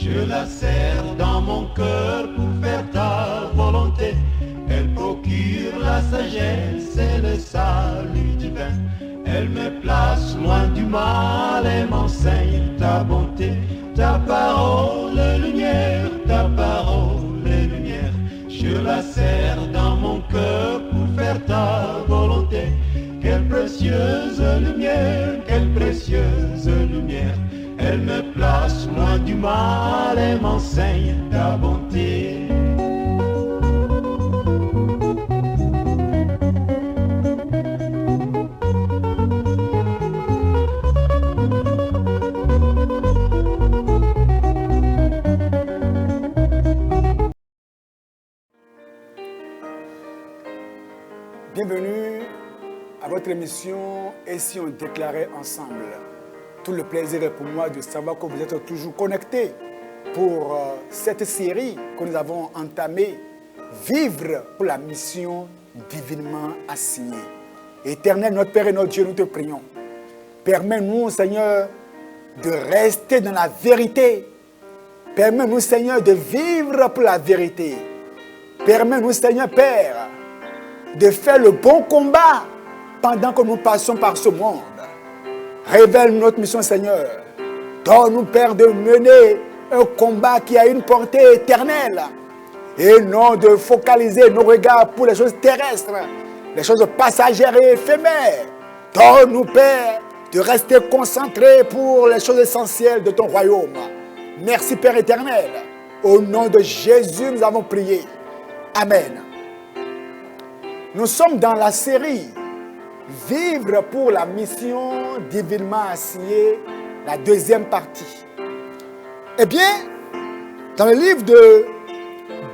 Je la serre dans mon cœur pour faire ta volonté. Elle procure la sagesse et le salut divin. Elle me place loin du mal et m'enseigne ta bonté. Ta parole est lumière, ta parole est lumière. Je la serre dans mon cœur pour faire ta volonté. Quelle précieuse lumière, quelle précieuse lumière. Elle me place loin du mal et m'enseigne ta bonté. Bienvenue à votre émission Et si on déclarait ensemble. Tout le plaisir est pour moi de savoir que vous êtes toujours connectés pour cette série que nous avons entamée, Vivre pour la mission divinement assignée. Éternel, notre Père et notre Dieu, nous te prions. Permets-nous, Seigneur, de rester dans la vérité. Permets-nous, Seigneur, de vivre pour la vérité. Permets-nous, Seigneur, Père, de faire le bon combat pendant que nous passons par ce monde. Révèle notre mission, Seigneur. Donne-nous, Père, de mener un combat qui a une portée éternelle et non de focaliser nos regards pour les choses terrestres, les choses passagères et éphémères. Donne-nous, Père, de rester concentrés pour les choses essentielles de ton royaume. Merci, Père éternel. Au nom de Jésus, nous avons prié. Amen. Nous sommes dans la série Vivre pour la mission divinement assignée, la deuxième partie. Eh bien, dans le livre de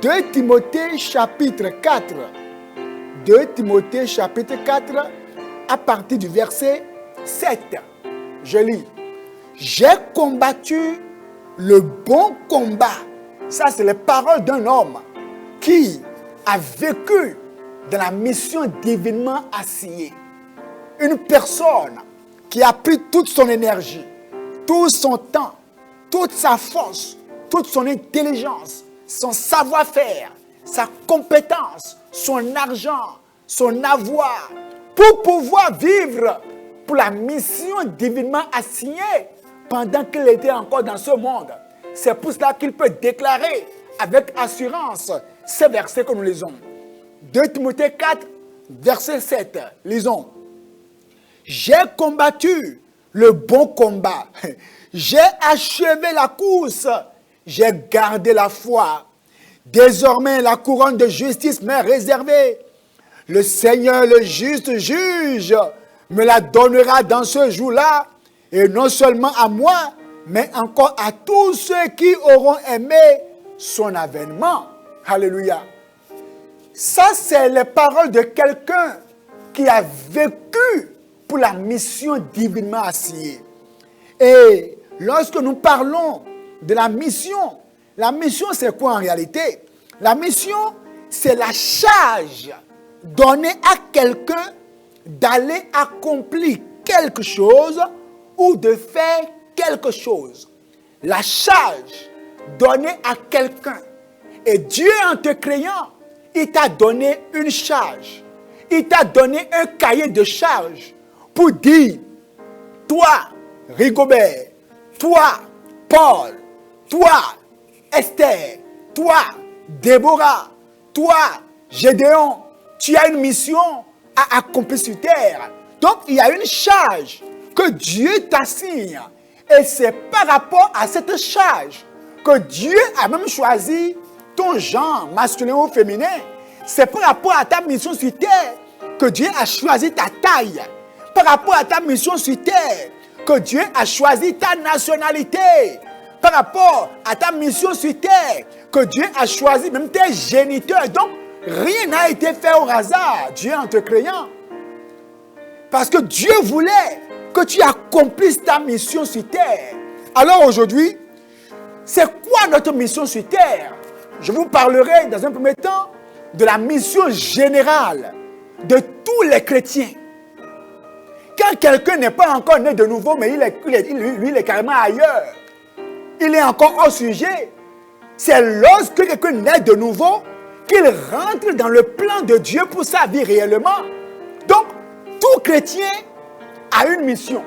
2 Timothée chapitre 4, 2 Timothée chapitre 4, à partir du verset 7, je lis: J'ai combattu le bon combat. Ça, c'est les paroles d'un homme qui a vécu dans la mission divinement assignée. Une personne qui a pris toute son énergie, tout son temps, toute sa force, toute son intelligence, son savoir-faire, sa compétence, son argent, son avoir, pour pouvoir vivre pour la mission divinement assignée pendant qu'il était encore dans ce monde. C'est pour cela qu'il peut déclarer avec assurance ces versets que nous lisons. 2 Timothée 4, verset 7. Lisons. J'ai combattu le bon combat. J'ai achevé la course. J'ai gardé la foi. Désormais, la couronne de justice m'est réservée. Le Seigneur, le juste juge, me la donnera dans ce jour-là. Et non seulement à moi, mais encore à tous ceux qui auront aimé son avènement. Alléluia. Ça, c'est les paroles de quelqu'un qui a vécu pour la mission divinement assignée. Et lorsque nous parlons de la mission, c'est quoi en réalité? La mission, c'est la charge donnée à quelqu'un d'aller accomplir quelque chose ou de faire quelque chose. La charge donnée à quelqu'un. Et Dieu, en te créant, il t'a donné une charge. Il t'a donné un cahier de charge pour dire, toi, Rigobert, toi, Paul, toi, Esther, toi, Déborah, toi, Gédéon, tu as une mission à accomplir sur terre. Donc, il y a une charge que Dieu t'assigne. Et c'est par rapport à cette charge que Dieu a même choisi ton genre, masculin ou féminin. C'est par rapport à ta mission sur terre que Dieu a choisi ta taille. Par rapport à ta mission sur terre que Dieu a choisi ta nationalité. Par rapport à ta mission sur terre que Dieu a choisi même tes géniteurs. Donc, rien n'a été fait au hasard, Dieu en te créant. Parce que Dieu voulait que tu accomplisses ta mission sur terre. Alors aujourd'hui, c'est quoi notre mission sur terre? Je vous parlerai dans un premier temps de la mission générale de tous les chrétiens. Quand quelqu'un n'est pas encore né de nouveau, mais lui, il est carrément ailleurs. il est encore hors sujet. C'est lorsque quelqu'un naît de nouveau qu'il rentre dans le plan de Dieu pour sa vie réellement. Donc, tout chrétien a une mission.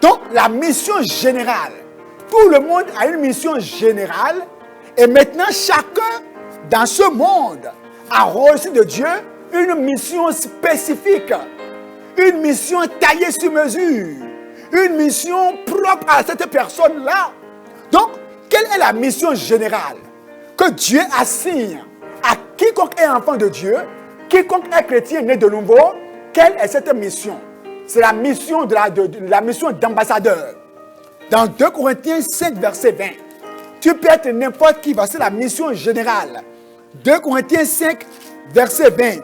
Donc, la mission générale. Tout le monde a une mission générale. Et maintenant, chacun dans ce monde a reçu de Dieu une mission spécifique. Une mission taillée sur mesure. Une mission propre à cette personne-là. Donc, quelle est la mission générale que Dieu assigne à quiconque est enfant de Dieu, quiconque est chrétien né de nouveau? Quelle est cette mission? C'est la mission la mission d'ambassadeur. Dans 2 Corinthiens 5, verset 20, tu peux être n'importe qui, c'est la mission générale. 2 Corinthiens 5, verset 20,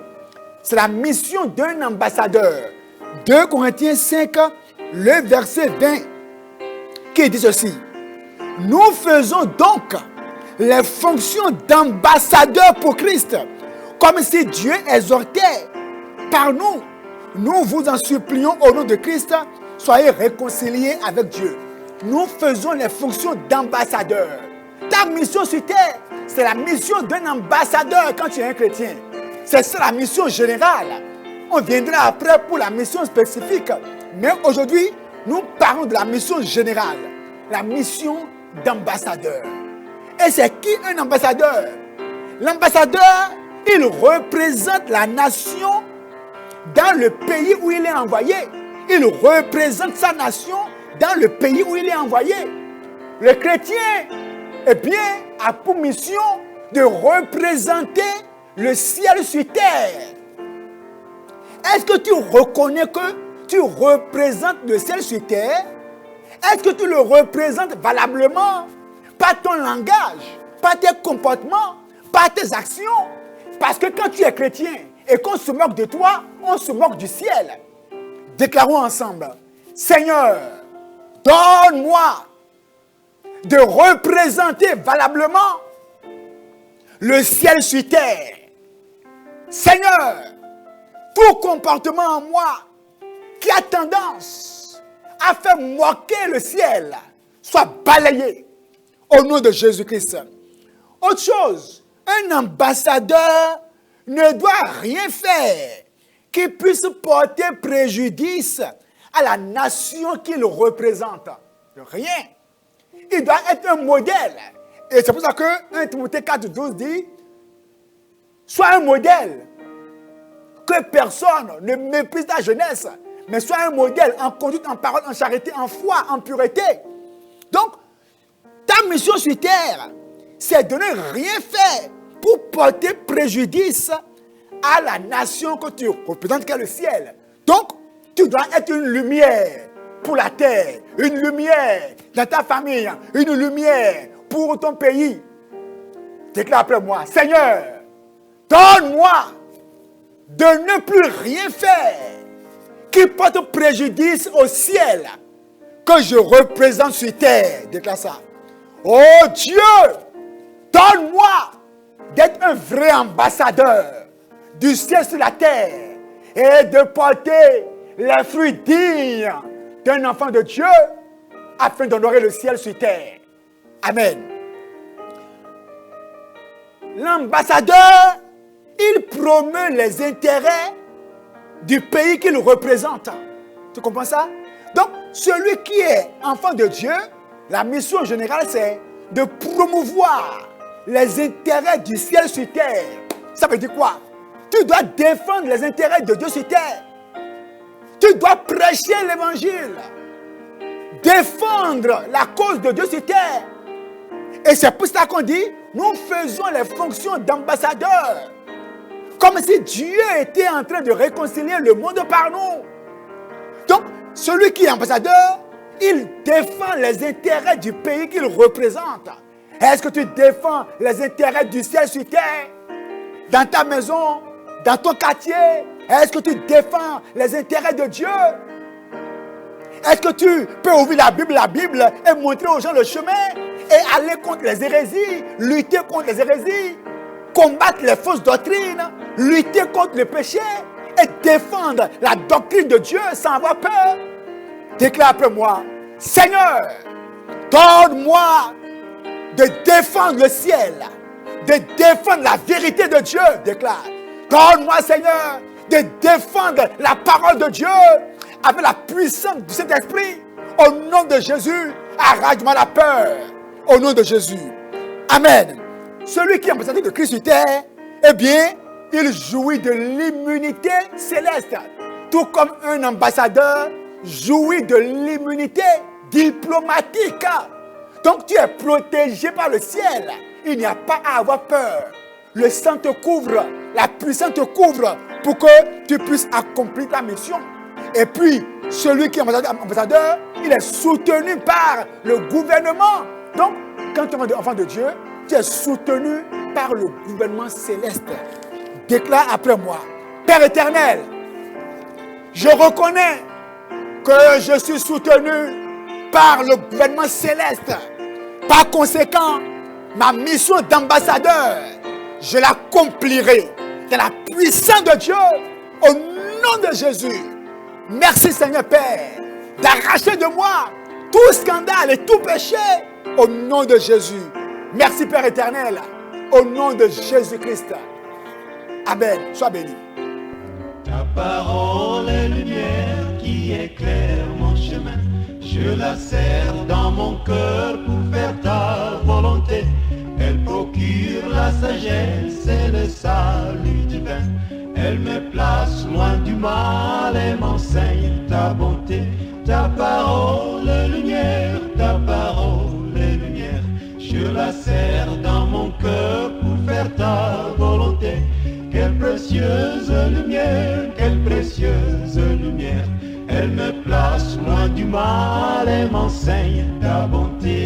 c'est la mission d'un ambassadeur. 2 Corinthiens 5, le verset 20, qui dit ceci. Nous faisons donc les fonctions d'ambassadeur pour Christ, comme si Dieu exhortait par nous. Nous vous en supplions au nom de Christ, soyez réconciliés avec Dieu. Nous faisons les fonctions d'ambassadeur. Ta mission sur terre, c'est la mission d'un ambassadeur quand tu es un chrétien. C'est ça la mission générale. On viendra après pour la mission spécifique. Mais aujourd'hui, nous parlons de la mission générale. La mission d'ambassadeur. Et c'est qui un ambassadeur? L'ambassadeur, il représente la nation dans le pays où il est envoyé. Il représente sa nation dans le pays où il est envoyé. Le chrétien, eh bien, a pour mission de représenter le ciel sur terre. Est-ce que tu reconnais que tu représentes le ciel sur terre? Est-ce que tu le représentes valablement? Par ton langage, par tes comportements, par tes actions. Parce que quand tu es chrétien et qu'on se moque de toi, on se moque du ciel. Déclarons ensemble. Seigneur, donne-moi de représenter valablement le ciel sur terre. Seigneur, tout comportement en moi qui a tendance à faire moquer le ciel soit balayé au nom de Jésus-Christ. Autre chose, un ambassadeur ne doit rien faire qui puisse porter préjudice à la nation qu'il représente. Rien. Il doit être un modèle. Et c'est pour ça que 1 Timothée 4,12 dit, sois un modèle, que personne ne méprise ta jeunesse, mais sois un modèle en conduite, en parole, en charité, en foi, en pureté. Donc, ta mission sur terre, c'est de ne rien faire pour porter préjudice à la nation que tu représentes, qui est le ciel. Donc, tu dois être une lumière pour la terre, une lumière dans ta famille, une lumière pour ton pays. Déclare après moi, Seigneur, donne-moi de ne plus rien faire qui porte préjudice au ciel que je représente sur terre. Déclare ça. Oh Dieu, donne-moi d'être un vrai ambassadeur du ciel sur la terre et de porter les fruits dignes d'un enfant de Dieu afin d'honorer le ciel sur terre. Amen. L'ambassadeur, il promeut les intérêts du pays qu'il représente. Tu comprends ça? Donc, celui qui est enfant de Dieu, la mission générale, c'est de promouvoir les intérêts du ciel sur terre. Ça veut dire quoi? Tu dois défendre les intérêts de Dieu sur terre. Tu dois prêcher l'évangile. Défendre la cause de Dieu sur terre. Et c'est pour ça qu'on dit, nous faisons les fonctions d'ambassadeurs. Comme si Dieu était en train de réconcilier le monde par nous. Donc, celui qui est ambassadeur, il défend les intérêts du pays qu'il représente. Est-ce que tu défends les intérêts du ciel sur terre? Dans ta maison, dans ton quartier? Est-ce que tu défends les intérêts de Dieu? Est-ce que tu peux ouvrir la Bible et montrer aux gens le chemin et aller contre les hérésies, lutter contre les hérésies, combattre les fausses doctrines, lutter contre le péché et défendre la doctrine de Dieu sans avoir peur? Déclare après moi, Seigneur, Donne-moi de défendre le ciel, de défendre la vérité de Dieu, déclare. Donne-moi, Seigneur, de défendre la parole de Dieu avec la puissance du Saint-Esprit. Au nom de Jésus, arrache-moi la peur. Au nom de Jésus. Amen. Celui qui est ambassadeur de Christ sur terre, eh bien, il jouit de l'immunité céleste. Tout comme un ambassadeur jouit de l'immunité diplomatique. Donc tu es protégé par le ciel. Il n'y a pas à avoir peur. Le sang te couvre, la puissance te couvre pour que tu puisses accomplir ta mission. Et puis, celui qui est ambassadeur, il est soutenu par le gouvernement. Donc, quand tu es enfant de Dieu, tu es soutenu par le gouvernement céleste. Déclare après moi, Père éternel, je reconnais que je suis soutenu par le gouvernement céleste. Par conséquent, ma mission d'ambassadeur, je l'accomplirai dans la puissance de Dieu, au nom de Jésus. Merci Seigneur Père, d'arracher de moi tout scandale et tout péché, au nom de Jésus. Merci Père éternel, au nom de Jésus-Christ. Amen. Sois béni. Ta parole est lumière qui éclaire mon chemin. Je la serre dans mon cœur pour faire ta volonté. Elle procure la sagesse et le salut divin. Elle me place loin du mal et m'enseigne ta bonté. Ta parole est lumière, ta parole est lumière. Je la serre dans mon cœur pour faire ta volonté. Quelle précieuse lumière, quelle précieuse lumière. Elle me place loin du mal et m'enseigne ta bonté.